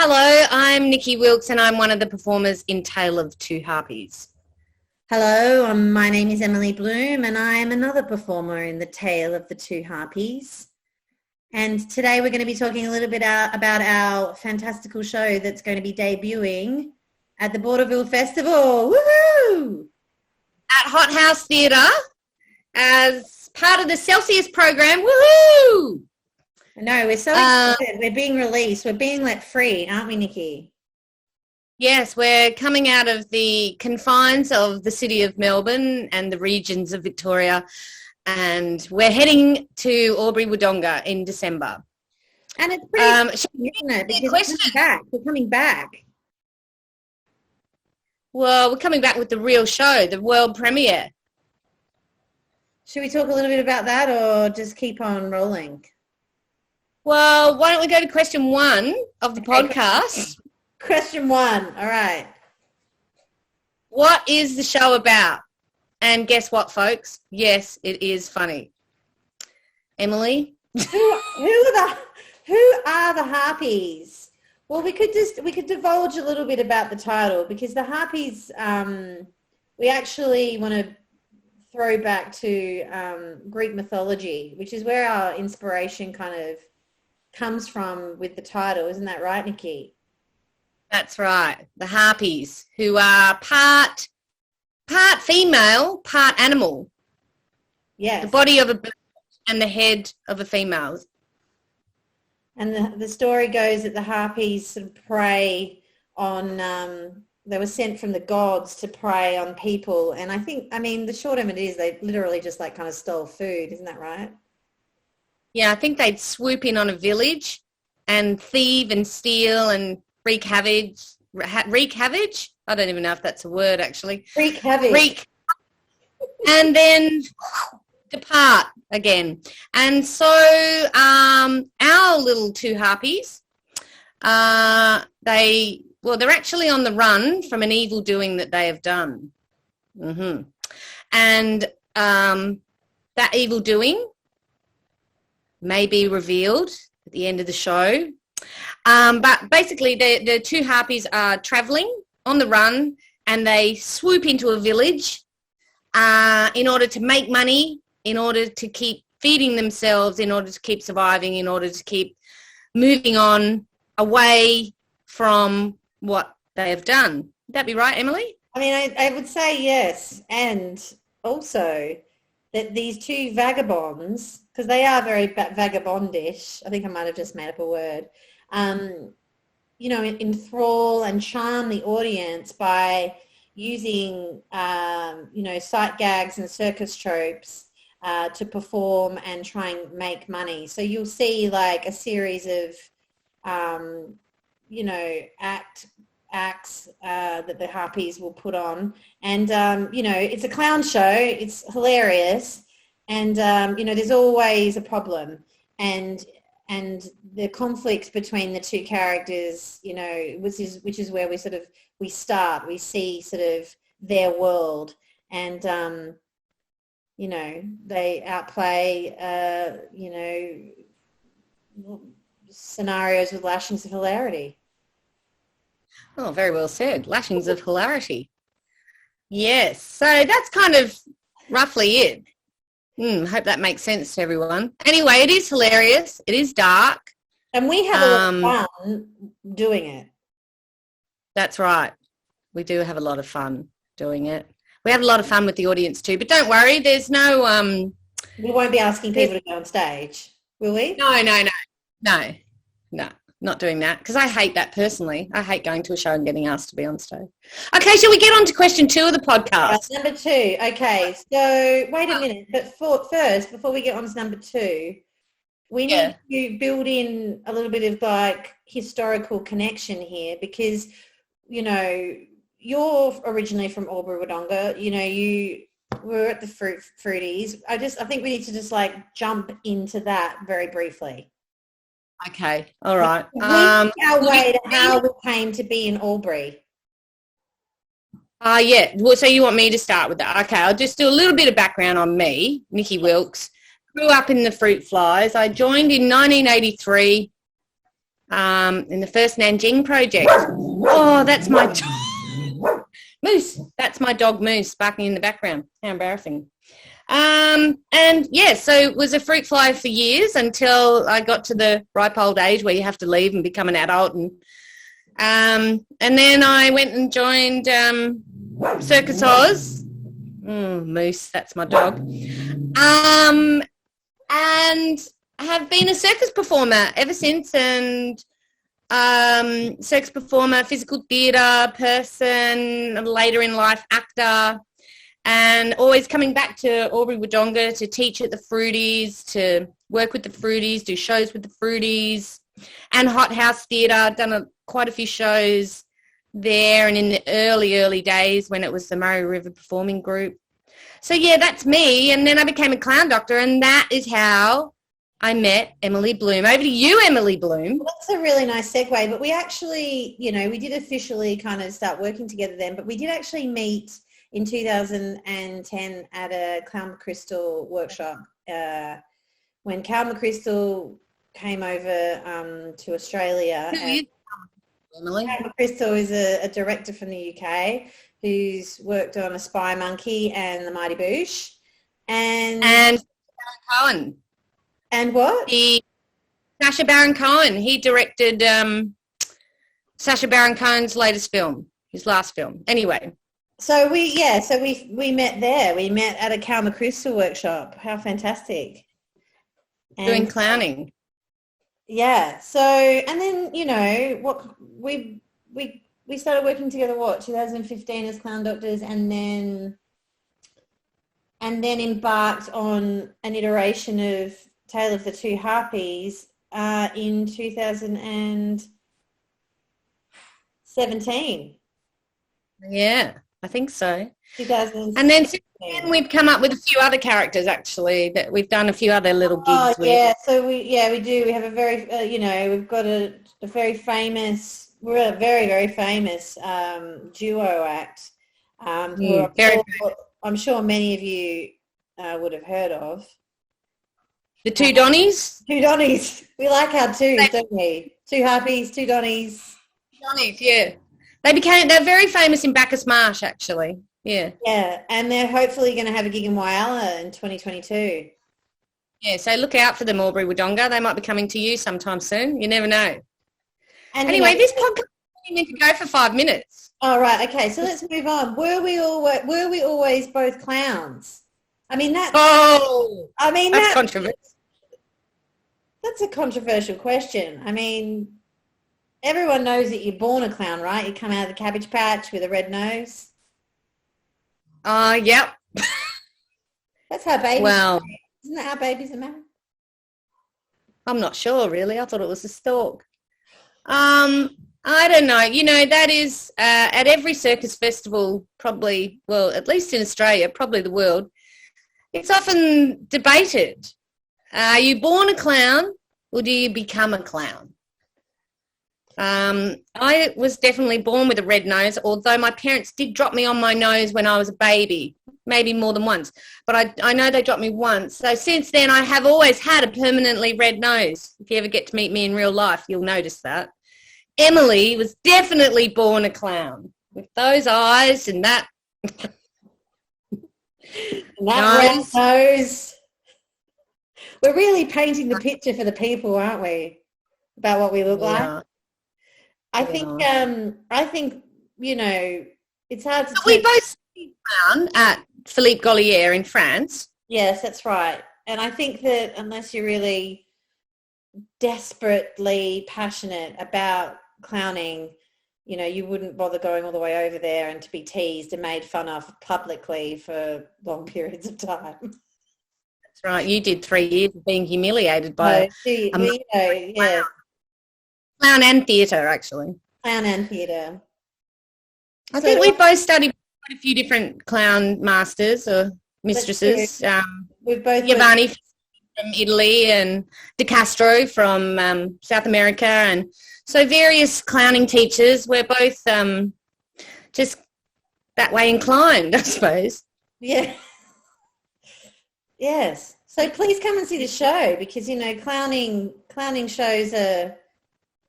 Hello, I'm Nikki Wilkes and I'm one of the performers in Tale of Two Harpies. Hello, my name is Emily Bloom and I am another performer in the Tale of the Two Harpies. And today we're going to be talking a little bit about our fantastical show that's going to be debuting at the Vaudeville Festival. Woohoo! At Hot House Theatre as part of the Celsius program. Woohoo! No, we're so excited. We're being released. We're being let free, aren't we, Nikki? Yes, we're coming out of the confines of the city of Melbourne and the regions of Victoria, and we're heading to Albury-Wodonga in December. And it's pretty isn't it? Because we're coming back. Well, we're coming back with the real show, the world premiere. Should we talk a little bit about that or just keep on rolling? Well, why don't we go to question one of the podcast? Question one. All right. What is the show about? And guess what, folks? Yes, it is funny. Emily? Who are the Harpies? Well, we could divulge a little bit about the title because the Harpies, we actually want to throw back to Greek mythology, which is where our inspiration kind of comes from with the title. Isn't that right, Nikki? That's right. The Harpies, who are part female, part animal. Yes. The body of a bird and the head of a female. And the story goes that the Harpies sort of prey on, they were sent from the gods to prey on people. And the short of it is they literally just kind of stole food. Isn't that right? Yeah, I think they'd swoop in on a village and thieve and steal and wreak havoc. Wreak havoc? I don't even know if that's a word, actually. Wreak havoc. And then depart again. And so our little two Harpies, they're actually on the run from an evil doing that they have done. Mm-hmm. And that evil doing may be revealed at the end of the show. But basically, the two Harpies are travelling on the run and they swoop into a village in order to make money, in order to keep feeding themselves, in order to keep surviving, in order to keep moving on away from what they have done. Would that be right, Emily? I would say yes. And also that these two vagabonds, because they are very vagabondish, I think I might have just made up a word, enthrall and charm the audience by using, sight gags and circus tropes to perform and try and make money. So you'll see a series of, acts that the Harpies will put on. And, it's a clown show. It's hilarious. And, there's always a problem. And the conflict between the two characters, which is where we start. We see sort of their world. And, they outplay, scenarios with lashings of hilarity. Oh, very well said. Lashings of hilarity. Yes. So that's kind of roughly it. Hope that makes sense to everyone. Anyway, it is hilarious. It is dark. And we have a lot of fun doing it. That's right. We do have a lot of fun doing it. We have a lot of fun with the audience too. But don't worry, there's no... we won't be asking people to go on stage, will we? No, not doing that, because I hate that personally. I hate going to a show and getting asked to be on stage. Okay, shall we get on to question 2 of the podcast? Number 2. Okay, so wait a minute. But first, before we get on to number 2, we need to build in a little bit of historical connection here because, you're originally from Albury-Wodonga. You were at the Fruities. I think we need to just jump into that very briefly. Okay, all right. Our way to how we came to be in Albury. Yeah. Well, so you want me to start with that? Okay, I'll just do a little bit of background on me, Nikki Wilkes. Grew up in the Fruit Flies. I joined in 1983 in the first Nanjing project. Oh, that's my Moose. That's my dog Moose barking in the background. How embarrassing. And yeah, so it was a fruit fly for years until I got to the ripe old age where you have to leave and become an adult. And then I went and joined Circus Oz. Moose, that's my dog. And I have been a circus performer ever since, and circus performer, physical theatre person, later in life actor, and always coming back to Albury Wodonga to teach at the Fruities, to work with the Fruities, do shows with the Fruities, and Hot House Theatre. I've done quite a few shows there, and in the early days when it was the Murray River Performing Group. So yeah, that's me. And then I became a clown doctor, and that is how I met Emily Bloom. Over to you, Emily Bloom. Well, that's a really nice segue, but we actually, we did officially kind of start working together then, but we did actually meet in 2010 at a Clown McChrystal workshop when Cal McChrystal came over to Australia. Emily? Cal McChrystal is a director from the UK who's worked on A Spy Monkey and The Mighty Boosh. And Cohen. And what? Sacha Baron Cohen. He directed Sacha Baron Cohen's latest film, his last film. Anyway. So we met there. We met at a Cal McChrystal workshop. How fantastic. Doing clowning. Yeah. So, and then, what we started working together, 2015 as clown doctors, and then embarked on an iteration of Tale of the Two Harpies in 2017. Yeah, I think so. 2017. And then since then we've come up with a few other characters, actually, that we've done a few other little gigs with. Yeah, so we do. We have a very, we've got a very famous, we're a very, very famous duo act. I'm sure many of you would have heard of. The Two Donnies? Two Donnies. We like our twos, don't we? Two Harpies, Two Donnies. Donnies, yeah. They're very famous in Bacchus Marsh, actually. Yeah. Yeah, and they're hopefully going to have a gig in Whyalla in 2022. Yeah, so look out for them, Albury Wodonga. They might be coming to you sometime soon. You never know. And anyway, this podcast is meant to go for 5 minutes. Oh, right. Okay, so let's move on. Were we always both clowns? I mean, that's controversial. That's a controversial question. I mean, everyone knows that you're born a clown, right? You come out of the Cabbage Patch with a red nose. Yep. That's how babies are. Isn't that how babies are made? I'm not sure, really. I thought it was a stork. I don't know. That is at every circus festival, probably, well, at least in Australia, probably the world, it's often debated. Are you born a clown or do you become a clown? I was definitely born with a red nose, although my parents did drop me on my nose when I was a baby, maybe more than once. But I know they dropped me once. So since then, I have always had a permanently red nose. If you ever get to meet me in real life, you'll notice that. Emily was definitely born a clown with those eyes and that... red nose. We're really painting the picture for the people, aren't we? About what we look like. I think it's hard to. We both studied clown at Philippe Gaulier in France. Yes, that's right. And I think that unless you're really desperately passionate about clowning, you wouldn't bother going all the way over there and to be teased and made fun of publicly for long periods of time. That's right. You did 3 years of being humiliated by clown and theatre, actually. Clown and theatre. I think we both studied quite a few different clown masters or mistresses. We've both Giovanni from Italy and De Castro from South America, and so various clowning teachers. We're both just that way inclined, I suppose. Yeah. Yes. So please come and see the show because clowning shows are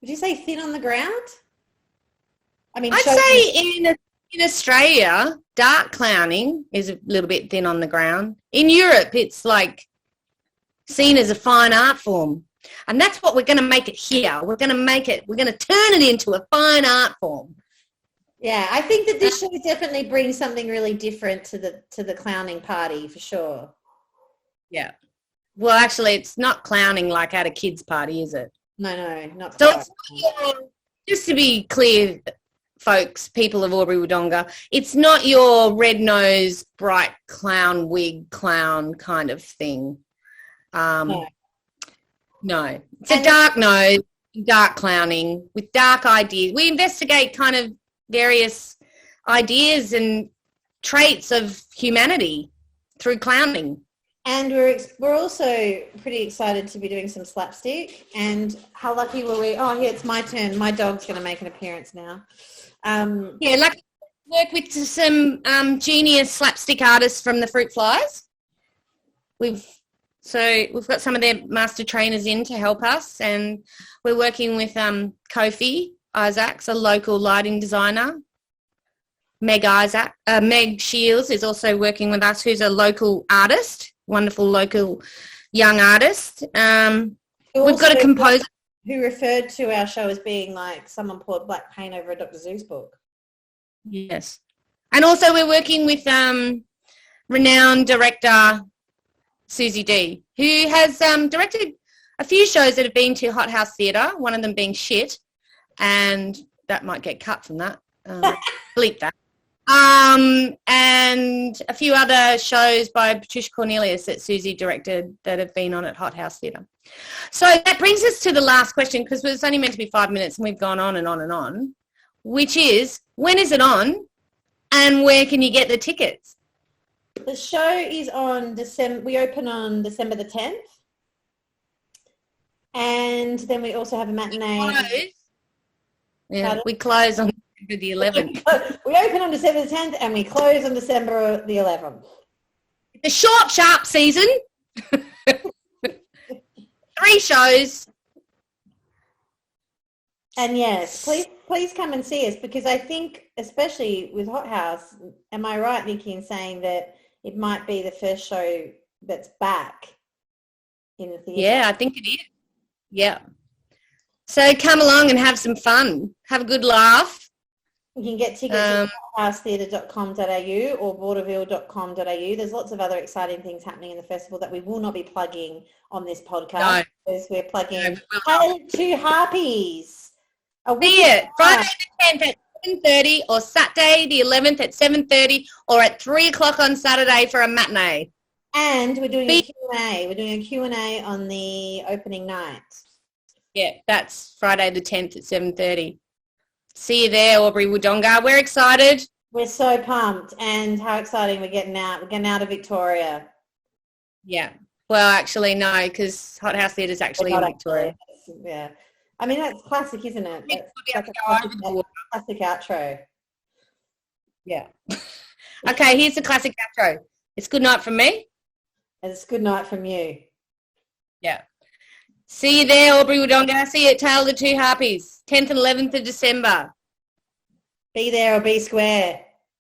Would you say thin on the ground? I mean, I'd say in Australia, dark clowning is a little bit thin on the ground. In Europe, it's like seen as a fine art form. And that's what we're going to make it here. We're going to turn it into a fine art form. Yeah, I think that this show definitely brings something really different to the clowning party for sure. Yeah. Well, actually, it's not clowning like at a kid's party, is it? No, not so quite. Just to be clear, folks, people of Albury Wodonga, it's not your red-nosed, bright clown wig clown kind of thing. No. It's a dark nose, dark clowning with dark ideas. We investigate kind of various ideas and traits of humanity through clowning. And we're also pretty excited to be doing some slapstick. And how lucky were we? Oh, yeah, it's my turn. My dog's going to make an appearance now. Lucky to work with some genius slapstick artists from the Fruit Flies. We've got some of their master trainers in to help us, and we're working with Kofi Isaacs, a local lighting designer. Meg Shields is also working with us, who's a local artist, wonderful local young artist. We've got a composer who referred to our show as being like someone poured black paint over a Dr. Seuss book. Yes. And also we're working with renowned director Susie D, who has directed a few shows that have been to Hot House Theatre, one of them being Shit, and that might get cut from that. Bleep that. And a few other shows by Patricia Cornelius that Susie directed that have been on at Hot House Theatre. So that brings us to the last question, because it's only meant to be 5 minutes and we've gone on and on and on, which is, when is it on and where can you get the tickets? The show is on we open on December the 10th. And then we also have a matinee. We close on December the 11th. We open on December the 10th and we close on December the 11th. The short, sharp season. 3 shows. And yes, please come and see us, because I think, especially with Hot House, am I right, Nikki, in saying that it might be the first show that's back in the theatre? Yeah, I think it is. Yeah. So come along and have some fun. Have a good laugh. You can get tickets at housetheatre.com.au or vaudeville.com.au. There's lots of other exciting things happening in the festival that we will not be plugging on this podcast, because we're plugging Tale of Two Harpies. See it Friday the 10th at 7:30 or Saturday the 11th at 7:30 or at 3 o'clock on Saturday for a matinee. And we're doing a Q&A. We're doing a Q&A on the opening night. Yeah, that's Friday the 10th at 7:30. See you there, Albury Wodonga. We're excited. We're so pumped, and how exciting we're getting out. We're getting out of Victoria. Yeah. Well, actually, no, because Hot House Theatre is actually in Victoria. Yeah. I mean, that's classic, isn't it? That's a classic outro. Yeah. Okay, here's the classic outro. It's good night from me. And it's good night from you. Yeah. See you there, Albury Wodonga. See you at Tale of the Two Harpies, 10th and 11th of December. Be there or be square.